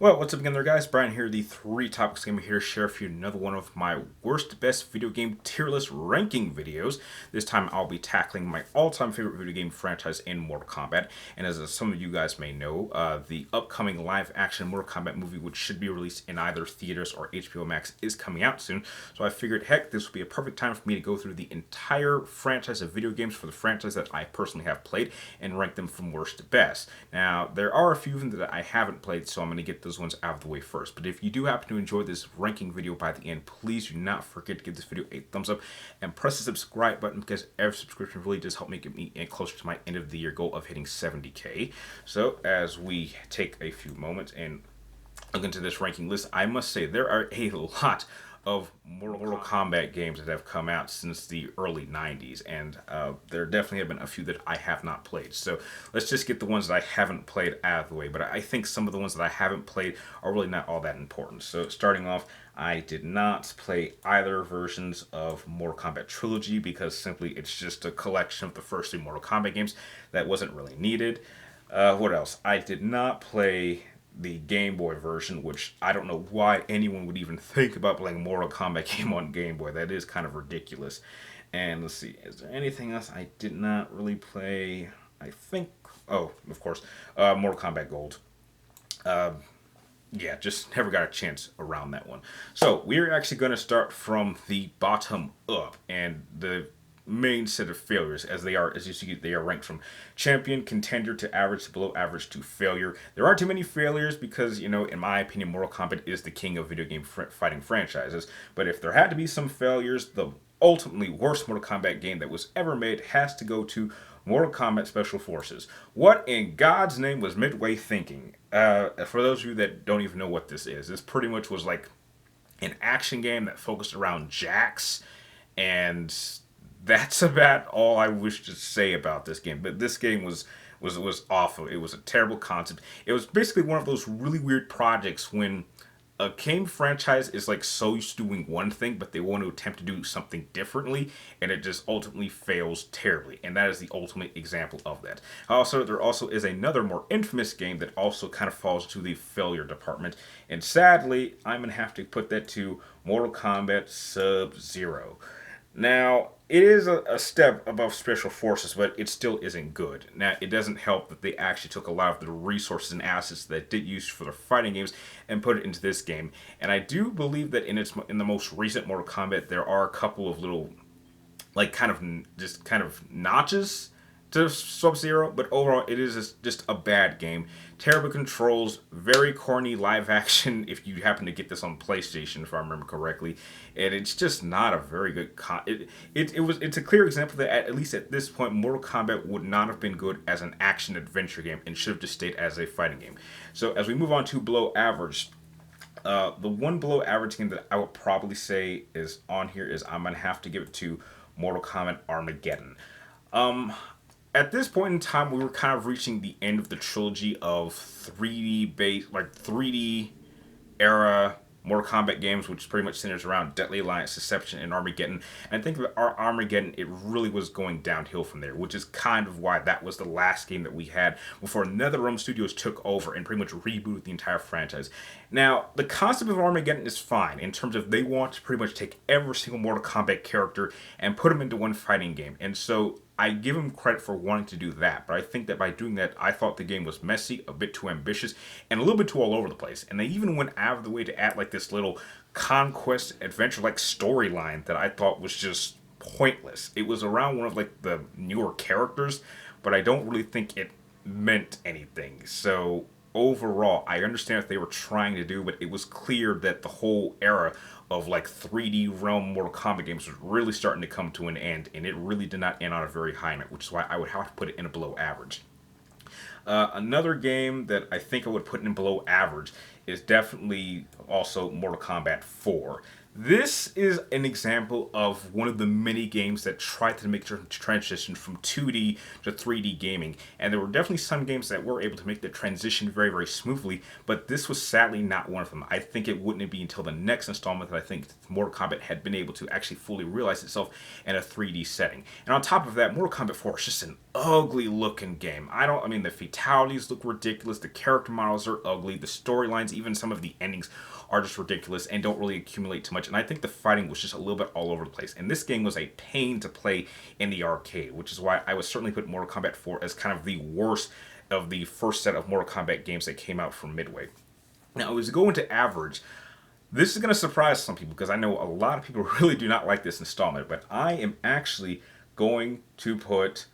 Well, what's up again there, guys? Brian here, the Three Topics Gamer here to share with you another one of my worst best video game tier list ranking videos. This time I'll be tackling my all-time favorite video game franchise in Mortal Kombat. And as some of you guys may know, the upcoming live-action Mortal Kombat movie, which should be released in either theaters or HBO Max, is coming out soon. So I figured, heck, this would be a perfect time for me to go through the entire franchise of video games for the franchise that I personally have played and rank them from worst to best. Now, there are a few of them that I haven't played, so I'm going to get those ones out of the way first. But if you do happen to enjoy this ranking video by the end, please do not forget to give this video a thumbs up and press the subscribe button, because every subscription really does help me get me closer to my end of the year goal of hitting 70K. So as we take a few moments and look into this ranking list, I must say there are a lot of Mortal Kombat games that have come out since the early 90s, and there definitely have been a few that I have not played. So let's just get the ones that I haven't played out of the way, but I think some of the ones that I haven't played are really not all that important. So starting off, I did not play either versions of Mortal Kombat Trilogy because simply it's just a collection of the first three Mortal Kombat games that wasn't really needed. What else? I did not play the Game Boy version, which I don't know why anyone would even think about playing a Mortal Kombat game on Game Boy. That is kind of ridiculous. And let's see, is there anything else I did not really play? I think, oh, of course, Mortal Kombat Gold. Yeah, just never got a chance around that one. So we're actually going to start from the bottom up, and the main set of failures, as they are, as you see, they are ranked from champion, contender to average to below average to failure. There aren't too many failures because, you know, in my opinion, Mortal Kombat is the king of video game fighting franchises. But if there had to be some failures, the ultimately worst Mortal Kombat game that was ever made has to go to Mortal Kombat Special Forces. What in God's name was Midway thinking? For those of you that don't even know what this pretty much was like an action game that focused around Jax, and that's about all I wish to say about this game. But this game was awful. It was a terrible concept. It was basically one of those really weird projects when a game franchise is like so used to doing one thing, but they want to attempt to do something differently, and it just ultimately fails terribly. And that is the ultimate example of that. Also, there also is another more infamous game that also kind of falls to the failure department, and sadly, I'm gonna have to put that to Mortal Kombat Sub-Zero. Now, it is a step above Special Forces, but it still isn't good. Now, it doesn't help that they actually took a lot of the resources and assets that they did use for their fighting games and put it into this game. And I do believe that in the most recent Mortal Kombat, there are a couple of little, like, kind of notches to Sub-Zero, but overall it is just a bad game. Terrible controls, very corny live action if you happen to get this on PlayStation, if I remember correctly, and it's just not a very good it's a clear example that at least at this point Mortal Kombat would not have been good as an action adventure game and should have just stayed as a fighting game. So as we move on to below average, the one below average game that I would probably say is on here is I'm gonna have to give it to Mortal Kombat Armageddon. At this point in time, we were kind of reaching the end of the trilogy of 3D era Mortal Kombat games, which pretty much centers around Deadly Alliance, Deception, and Armageddon. And I think that our Armageddon, it really was going downhill from there, which is kind of why that was the last game that we had before NetherRealm Studios took over and pretty much rebooted the entire franchise. Now, the concept of Armageddon is fine in terms of they want to pretty much take every single Mortal Kombat character and put them into one fighting game. And so I give him credit for wanting to do that, but I think that by doing that, I thought the game was messy, a bit too ambitious, and a little bit too all over the place. And they even went out of the way to add like this little conquest adventure-like storyline that I thought was just pointless. It was around one of like the newer characters, but I don't really think it meant anything. So overall, I understand what they were trying to do, but it was clear that the whole era of like 3D realm Mortal Kombat games was really starting to come to an end, and it really did not end on a very high note, which is why I would have to put it in a below average. Another game that I think I would put in below average is definitely also Mortal Kombat 4. This is an example of one of the many games that tried to make the transition from 2D to 3D gaming, and there were definitely some games that were able to make the transition very, very smoothly, but this was sadly not one of them. I think it wouldn't be until the next installment that I think Mortal Kombat had been able to actually fully realize itself in a 3D setting. And on top of that, Mortal Kombat 4 is just an ugly looking game. I mean, the fatalities look ridiculous, the character models are ugly, the storylines, even some of the endings are just ridiculous and don't really accumulate too much. And I think the fighting was just a little bit all over the place. And this game was a pain to play in the arcade, which is why I would certainly put Mortal Kombat 4 as kind of the worst of the first set of Mortal Kombat games that came out from Midway. Now, as we go into average, this is going to surprise some people because I know a lot of people really do not like this installment, but I am actually going to put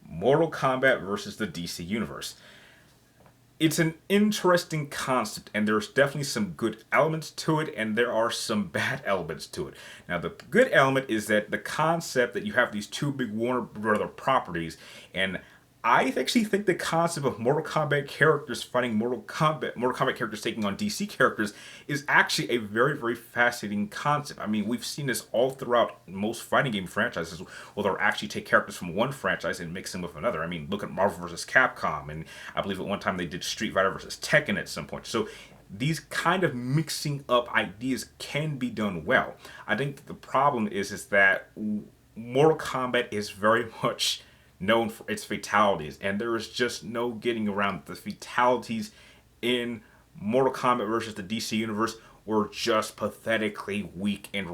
Mortal Kombat versus the DC Universe. It's an interesting concept, and there's definitely some good elements to it, and there are some bad elements to it. Now, the good element is that the concept that you have these two big Warner Brother properties, and I actually think the concept of Mortal Kombat characters fighting Mortal Kombat characters taking on DC characters is actually a very, very fascinating concept. I mean, we've seen this all throughout most fighting game franchises, where they'll actually take characters from one franchise and mix them with another. I mean, look at Marvel vs. Capcom, and I believe at one time they did Street Fighter vs. Tekken at some point. So these kind of mixing up ideas can be done well. I think the problem is that Mortal Kombat is very much known for its fatalities, and there is just no getting around the fatalities in Mortal Kombat versus the DC Universe were just pathetically weak and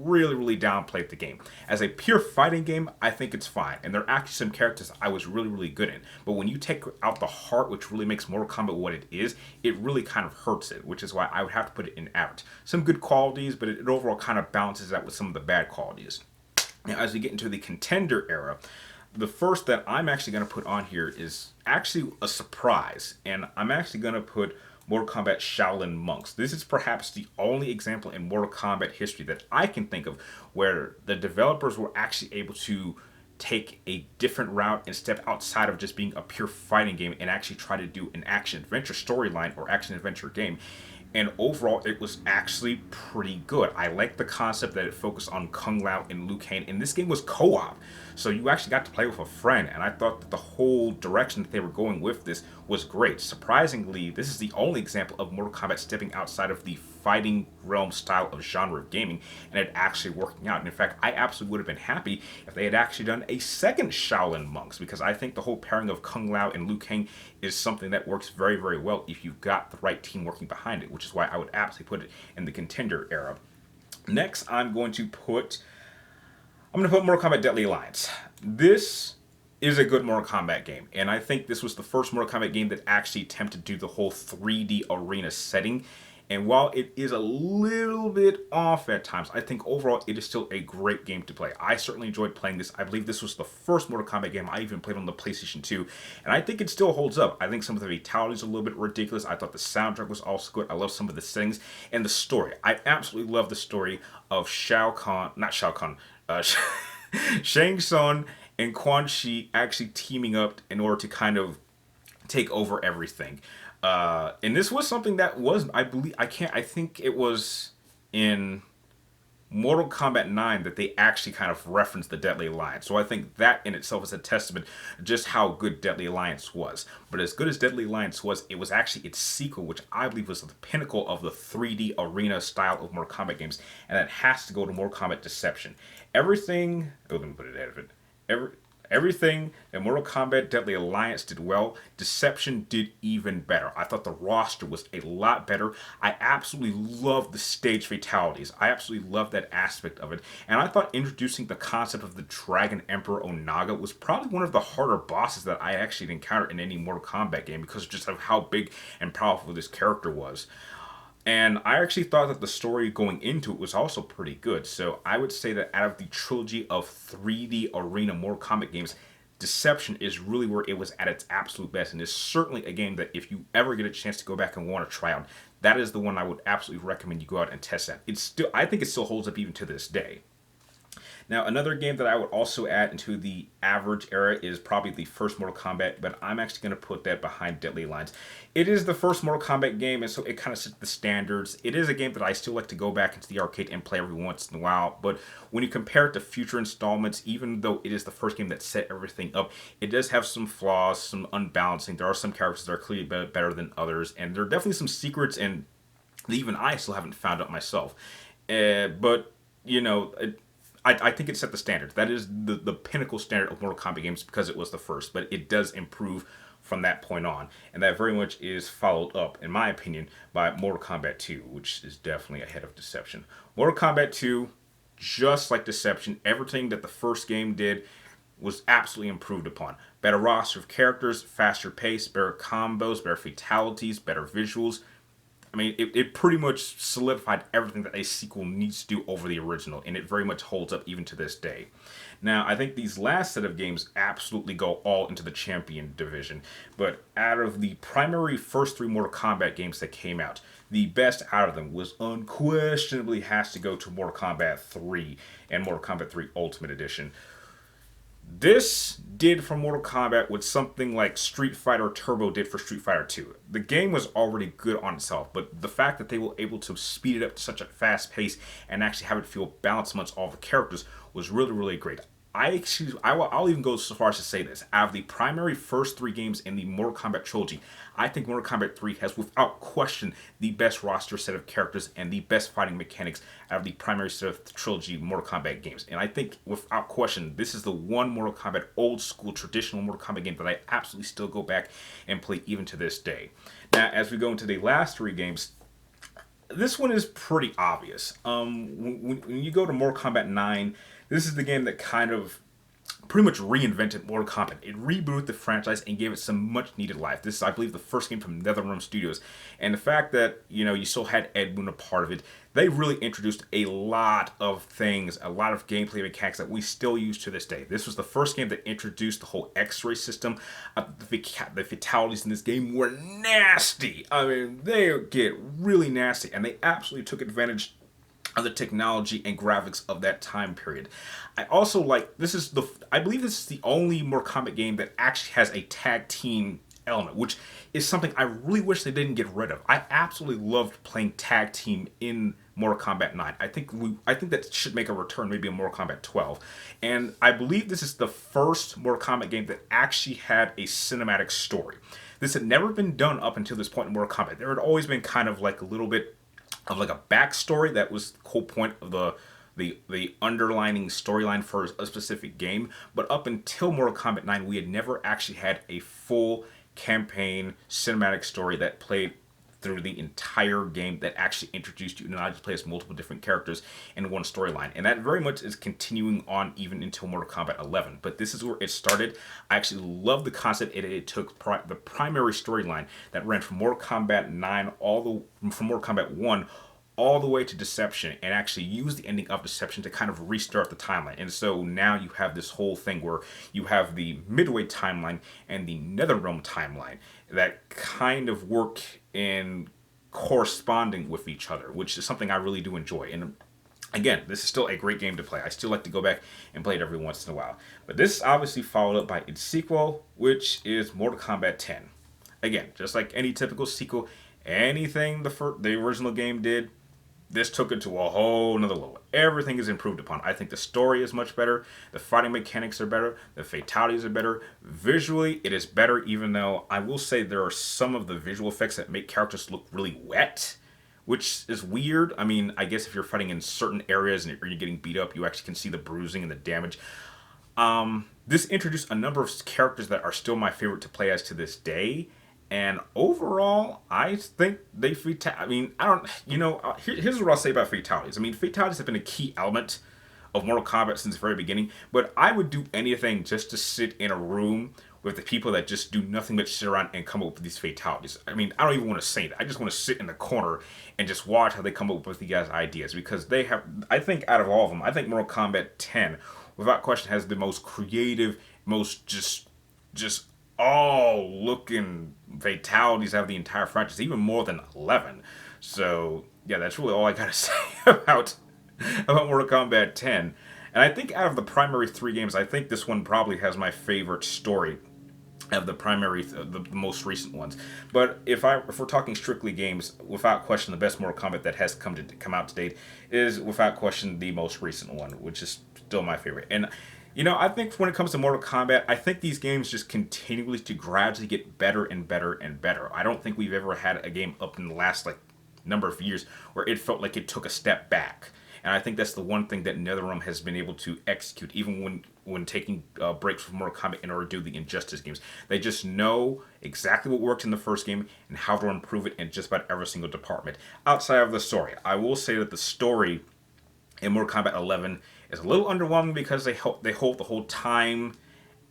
really, really downplayed the game. As a pure fighting game, I think it's fine, and there are actually some characters I was really, really good in. But when you take out the heart, which really makes Mortal Kombat what it is, it really kind of hurts it, which is why I would have to put it in average. Some good qualities, but it overall kind of balances out with some of the bad qualities. Now, as we get into the contender era, the first that I'm actually going to put on here is actually a surprise, and I'm actually going to put Mortal Kombat Shaolin Monks. This is perhaps the only example in Mortal Kombat history that I can think of where the developers were actually able to take a different route and step outside of just being a pure fighting game and actually try to do an action-adventure storyline or action-adventure game. And overall, it was actually pretty good. I like the concept that it focused on Kung Lao and Liu Kang, and this game was co-op. So you actually got to play with a friend, and I thought that the whole direction that they were going with this was great. Surprisingly, this is the only example of Mortal Kombat stepping outside of the fighting realm style of genre of gaming, and it actually working out. And in fact, I absolutely would have been happy if they had actually done a second Shaolin Monks, because I think the whole pairing of Kung Lao and Liu Kang is something that works very, very well if you've got the right team working behind it, which is why I would absolutely put it in the contender era. Next, I'm going to put Mortal Kombat Deadly Alliance. This is a good Mortal Kombat game, and I think this was the first Mortal Kombat game that actually attempted to do the whole 3D arena setting. And while it is a little bit off at times, I think overall it is still a great game to play. I certainly enjoyed playing this. I believe this was the first Mortal Kombat game I even played on the PlayStation 2, and I think it still holds up. I think some of the fatalities are a little bit ridiculous. I thought the soundtrack was also good. I love some of the settings and the story. I absolutely love the story of Shang Tsung and Quan Chi actually teaming up in order to kind of take over everything. And this was something that was, I think it was in Mortal Kombat 9 that they actually kind of referenced the Deadly Alliance. So I think that in itself is a testament to just how good Deadly Alliance was. But as good as Deadly Alliance was, it was actually its sequel, which I believe was the pinnacle of the 3D arena style of Mortal Kombat games. And that has to go to Mortal Kombat Deception. Everything, let me put it ahead of it. Everything that Mortal Kombat Deadly Alliance did well, Deception did even better. I thought the roster was a lot better. I absolutely loved the stage fatalities. I absolutely loved that aspect of it. And I thought introducing the concept of the Dragon Emperor Onaga was probably one of the harder bosses that I actually encountered in any Mortal Kombat game because just of how big and powerful this character was. And I actually thought that the story going into it was also pretty good. So I would say that out of the trilogy of 3D arena Mortal Kombat games, Deception is really where it was at its absolute best. And it's certainly a game that if you ever get a chance to go back and want to try out, that is the one I would absolutely recommend you go out and test that. I think it still holds up even to this day. Now, another game that I would also add into the average era is probably the first Mortal Kombat, but I'm actually going to put that behind Deadly Lines. It is the first Mortal Kombat game, and so it kind of sets the standards. It is a game that I still like to go back into the arcade and play every once in a while, but when you compare it to future installments, even though it is the first game that set everything up, it does have some flaws, some unbalancing. There are some characters that are clearly better than others, and there are definitely some secrets and that even I still haven't found out myself. But you know, I think it set the standard. That is the pinnacle standard of Mortal Kombat games because it was the first. But it does improve from that point on, and that very much is followed up, in my opinion, by Mortal Kombat 2, which is definitely ahead of Deception. Mortal Kombat 2, just like Deception, everything that the first game did was absolutely improved upon. Better roster of characters, faster pace, better combos, better fatalities, better visuals. I mean, it pretty much solidified everything that a sequel needs to do over the original, and it very much holds up even to this day. Now, I think these last set of games absolutely go all into the Champion division, but out of the primary first three Mortal Kombat games that came out, the best out of them was unquestionably has to go to Mortal Kombat 3 and Mortal Kombat 3 Ultimate Edition. This did for Mortal Kombat what something like Street Fighter Turbo did for Street Fighter 2. The game was already good on itself, but the fact that they were able to speed it up to such a fast pace and actually have it feel balanced amongst all the characters was really, really great. I'll even go so far as to say this. Out of the primary first three games in the Mortal Kombat trilogy, I think Mortal Kombat 3 has without question the best roster set of characters and the best fighting mechanics out of the primary set of the trilogy Mortal Kombat games. And I think without question, this is the one Mortal Kombat old school traditional Mortal Kombat game that I absolutely still go back and play even to this day. Now, as we go into the last three games, this one is pretty obvious. When you go to Mortal Kombat 9, this is the game that kind of pretty much reinvented Mortal Kombat. It rebooted the franchise and gave it some much needed life. This is, I believe, the first game from NetherRealm Studios. And the fact that, you still had Ed Boon a part of it, they really introduced a lot of things, a lot of gameplay mechanics that we still use to this day. This was the first game that introduced the whole X-ray system. The fatalities in this game were nasty. I mean, they get really nasty, and they absolutely took advantage of the technology and graphics of that time period. I also I believe this is the only Mortal Kombat game that actually has a tag team element, which is something I really wish they didn't get rid of. I absolutely loved playing tag team in Mortal Kombat 9. I think that should make a return maybe in Mortal Kombat 12. And I believe this is the first Mortal Kombat game that actually had a cinematic story. This had never been done up until this point in Mortal Kombat. There had always been kind of like a little bit of like a backstory. That was the whole point of the underlining storyline for a specific game. But up until Mortal Kombat 9, we had never actually had a full campaign cinematic story that played through the entire game, that actually introduced you not just play as multiple different characters in one storyline. And that very much is continuing on even until Mortal Kombat 11. But this is where it started. I actually love the concept. It took the primary storyline that ran from Mortal Kombat 9 from Mortal Kombat 1 all the way to Deception, and actually use the ending of Deception to kind of restart the timeline. And so now you have this whole thing where you have the Midway timeline and the NetherRealm timeline that kind of work in corresponding with each other, which is something I really do enjoy. And again, this is still a great game to play. I still like to go back and play it every once in a while. But this is obviously followed up by its sequel, which is Mortal Kombat 10. Again, just like any typical sequel, anything the original game did, this took it to a whole nother level. Everything is improved upon. I think the story is much better. The fighting mechanics are better. The fatalities are better. Visually, it is better, even though I will say there are some of the visual effects that make characters look really wet, which is weird. I mean, I guess if you're fighting in certain areas and you're getting beat up, you actually can see the bruising and the damage. This introduced a number of characters that are still my favorite to play as to this day. And overall, I think here's what I'll say about fatalities. I mean, fatalities have been a key element of Mortal Kombat since the very beginning, but I would do anything just to sit in a room with the people that just do nothing but sit around and come up with these fatalities. I mean, I don't even want to say that. I just want to sit in the corner and just watch how they come up with these guys' ideas, because they have, I think out of all of them, I think Mortal Kombat 10, without question, has the most creative, most just all looking fatalities out of the entire franchise, even more than 11. So yeah, that's really all I gotta say about Mortal Kombat 10. And I think out of the primary three games, I think this one probably has my favorite story of the primary, the most recent ones. But if we're talking strictly games, without question, the best Mortal Kombat that has come out to date is without question the most recent one, which is still my favorite. And I think when it comes to Mortal Kombat, I think these games just continually to gradually get better and better and better. I don't think we've ever had a game up in the last like number of years where it felt like it took a step back. And I think that's the one thing that NetherRealm has been able to execute, even when taking breaks from Mortal Kombat in order to do the Injustice games. They just know exactly what worked in the first game and how to improve it in just about every single department. Outside of the story, I will say that the story in Mortal Kombat 11 is a little underwhelming because they hold the whole time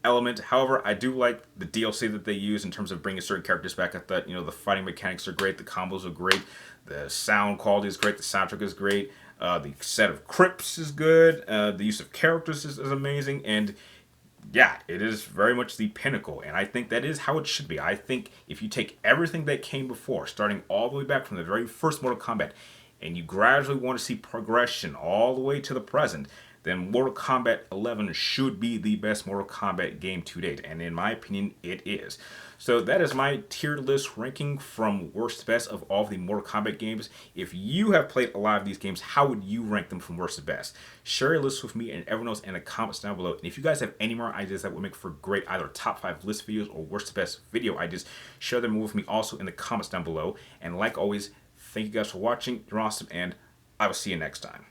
element. However, I do like the DLC that they use in terms of bringing certain characters back. I thought, the fighting mechanics are great, the combos are great, the sound quality is great, the soundtrack is great, the set of crypts is good, the use of characters is amazing, and yeah, it is very much the pinnacle, and I think that is how it should be. I think if you take everything that came before, starting all the way back from the very first Mortal Kombat, and you gradually want to see progression all the way to the present, then Mortal Kombat 11 should be the best Mortal Kombat game to date. And in my opinion, it is. So that is my tier list ranking from worst to best of all of the Mortal Kombat games. If you have played a lot of these games, how would you rank them from worst to best? Share your list with me and everyone else in the comments down below. And if you guys have any more ideas that would make for great either top 5 list videos or worst to best video ideas, share them with me also in the comments down below. And like always, thank you guys for watching. You're awesome, and I will see you next time.